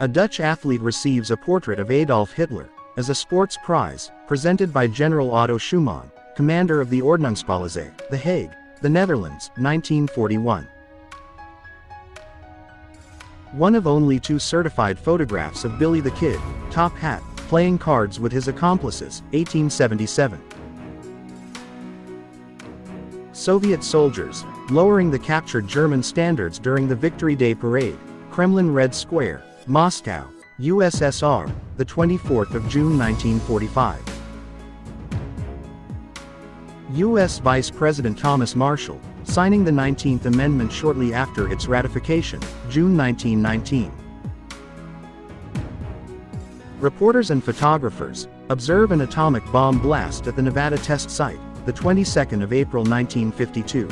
A Dutch athlete receives a portrait of Adolf Hitler as a sports prize, presented by General Otto Schumann, commander of the Ordnungspolizei, The Hague, the Netherlands, 1941. One of only 2 certified photographs of Billy the Kid, top hat, playing cards with his accomplices, 1877. Soviet soldiers, lowering the captured German standards during the Victory Day Parade, Kremlin Red Square, Moscow, USSR, the 24th of June 1945. U.S. Vice President Thomas Marshall, signing the 19th Amendment shortly after its ratification, June 1919. Reporters and photographers observe an atomic bomb blast at the Nevada test site, the 22nd of April 1952.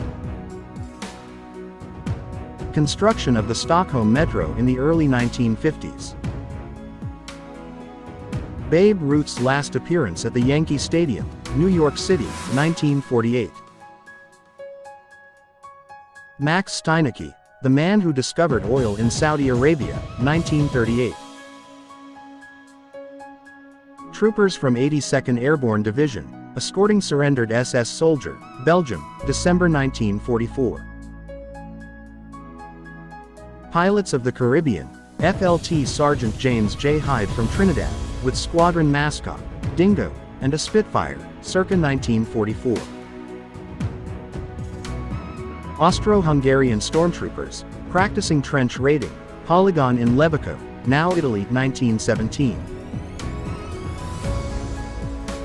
Construction of the Stockholm Metro in the early 1950s. Babe Ruth's last appearance at the Yankee Stadium, New York City, 1948. Max Steinecke, the man who discovered oil in Saudi Arabia, 1938. Troopers from 82nd Airborne Division, escorting surrendered SS soldier, Belgium, December 1944. Pilots of the Caribbean, FLT Sergeant James J. Hyde from Trinidad, with squadron mascot, Dingo, and a Spitfire, circa 1944. Austro-Hungarian stormtroopers, practicing trench raiding, Polygon in Levico, now Italy, 1917.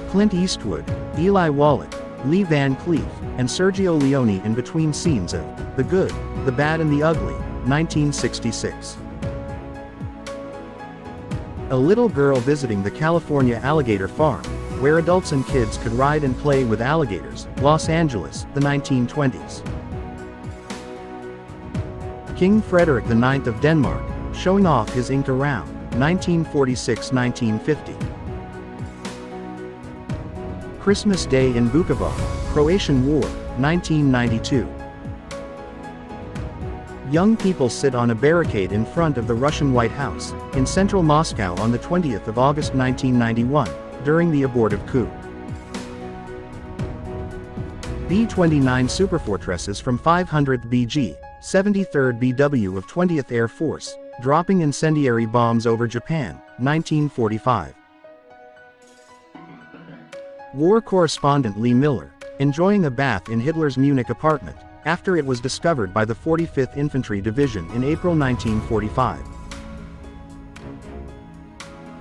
Clint Eastwood, Eli Wallach, Lee Van Cleef, and Sergio Leone in between scenes of The Good, the Bad and the Ugly, 1966. A little girl visiting the California alligator farm, where adults and kids could ride and play with alligators, Los Angeles, the 1920s. King Frederick IX of Denmark, showing off his inked around, 1946-1950. Christmas Day in Vukovar, Croatian War, 1992. Young people sit on a barricade in front of the Russian White House, in central Moscow on the 20th of August 1991, during the abortive coup. B-29 Superfortresses from 500th BG, 73rd BW of 20th Air Force, dropping incendiary bombs over Japan, 1945. War correspondent Lee Miller, enjoying a bath in Hitler's Munich apartment, after it was discovered by the 45th Infantry Division in April 1945.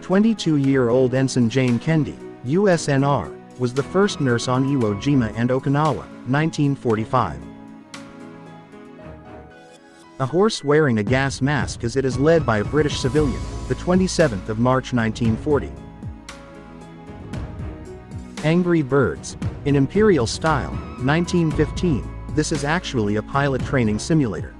22-year-old Ensign Jane Kendi, USNR, was the first nurse on Iwo Jima and Okinawa, 1945. A horse wearing a gas mask as it is led by a British civilian, the 27th of March 1940. Angry Birds, in Imperial Style, 1915, this is actually a pilot training simulator.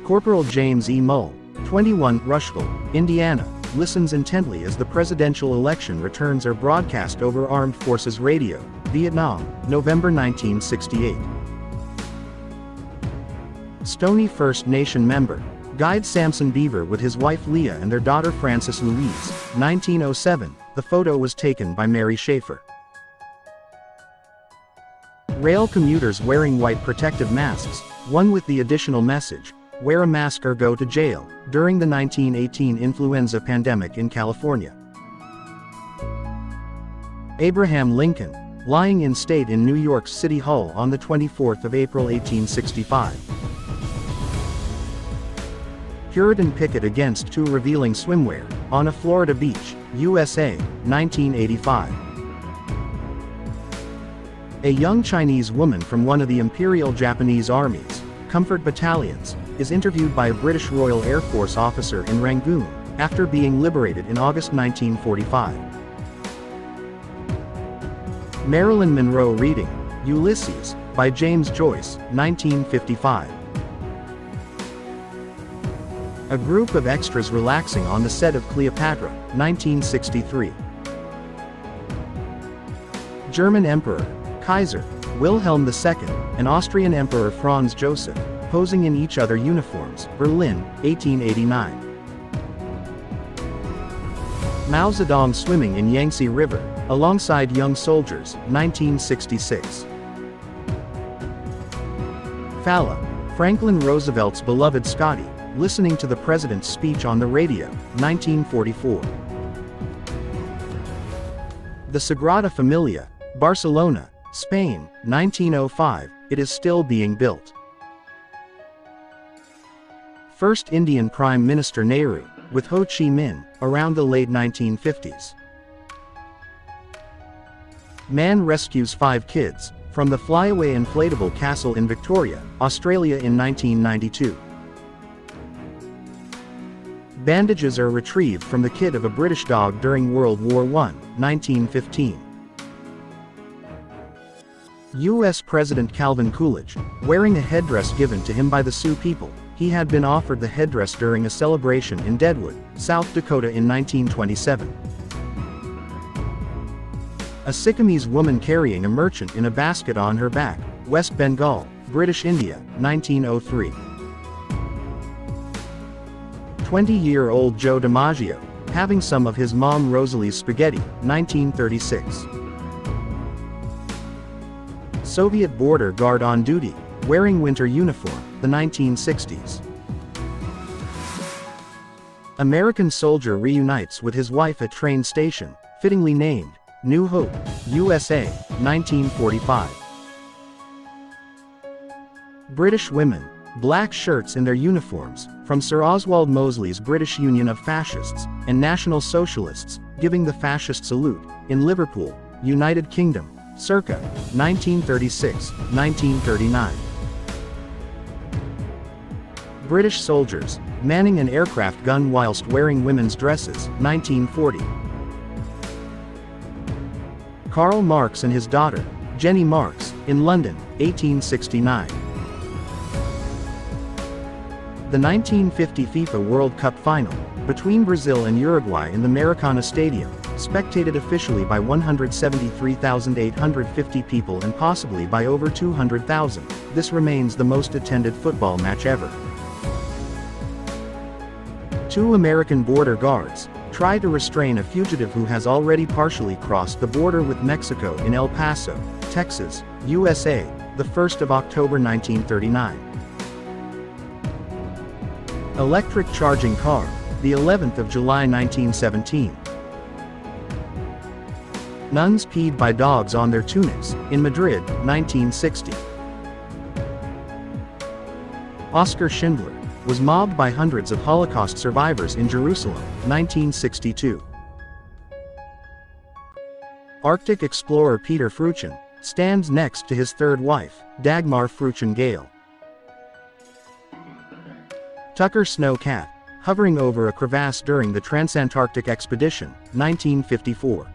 Corporal James E. Mull, 21, Rushville, Indiana, listens intently as the presidential election returns are broadcast over Armed Forces Radio, Vietnam, November 1968. Stony First Nation member, Guide Samson Beaver with his wife Leah and their daughter Frances Louise, 1907, the photo was taken by Mary Schaefer. Rail commuters wearing white protective masks, one with the additional message, "Wear a mask or go to jail," during the 1918 influenza pandemic in California. Abraham Lincoln, lying in state in New York's City Hall on the 24th of April 1865. Puritan picket against too revealing swimwear, on a Florida beach, USA, 1985. A young Chinese woman from one of the Imperial Japanese Army's comfort battalions is interviewed by a British Royal Air Force officer in Rangoon, after being liberated in August 1945. Marilyn Monroe reading Ulysses, by James Joyce, 1955. A group of extras relaxing on the set of Cleopatra, 1963. German Emperor, Kaiser, Wilhelm II, and Austrian Emperor Franz Joseph, posing in each other uniforms, Berlin, 1889. Mao Zedong swimming in Yangtze River, alongside young soldiers, 1966. Fala, Franklin Roosevelt's beloved Scotty, listening to the president's speech on the radio, 1944. The Sagrada Familia, Barcelona, Spain, 1905, it is still being built. First Indian Prime Minister Nehru, with Ho Chi Minh, around the late 1950s. Man rescues 5 kids from the flyaway inflatable castle in Victoria, Australia in 1992. Bandages are retrieved from the kid of a British dog during World War I, 1915. U.S. President Calvin Coolidge, wearing a headdress given to him by the Sioux people. He had been offered the headdress during a celebration in Deadwood, South Dakota in 1927. A Sikkimese woman carrying a merchant in a basket on her back, West Bengal, British India, 1903. 20-year-old Joe DiMaggio, having some of his mom Rosalie's spaghetti, 1936. Soviet border guard on duty, wearing winter uniform, the 1960s. American soldier reunites with his wife at train station, fittingly named, New Hope, USA, 1945. British women, black shirts in their uniforms, from Sir Oswald Mosley's British Union of Fascists and National Socialists, giving the fascist salute, in Liverpool, United Kingdom, circa 1936-1939. British soldiers, manning an aircraft gun whilst wearing women's dresses, 1940. Karl Marx and his daughter, Jenny Marx, in London, 1869. The 1950 FIFA World Cup final, between Brazil and Uruguay in the Maracana Stadium, spectated officially by 173,850 people and possibly by over 200,000, this remains the most attended football match ever. 2 American border guards try to restrain a fugitive who has already partially crossed the border with Mexico in El Paso, Texas, USA, the 1st of October 1939. Electric charging car, the 11th of July 1917. Nuns peed by dogs on their tunics, in Madrid, 1960. Oskar Schindler was mobbed by hundreds of Holocaust survivors in Jerusalem, 1962. Arctic explorer Peter Fruchen stands next to his third wife, Dagmar Fruchen-Gale. Tucker Snow Cat, hovering over a crevasse during the Transantarctic Expedition, 1954.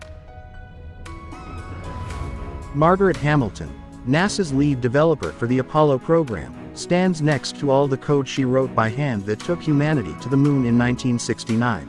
Margaret Hamilton, NASA's lead developer for the Apollo program, stands next to all the code she wrote by hand that took humanity to the moon in 1969.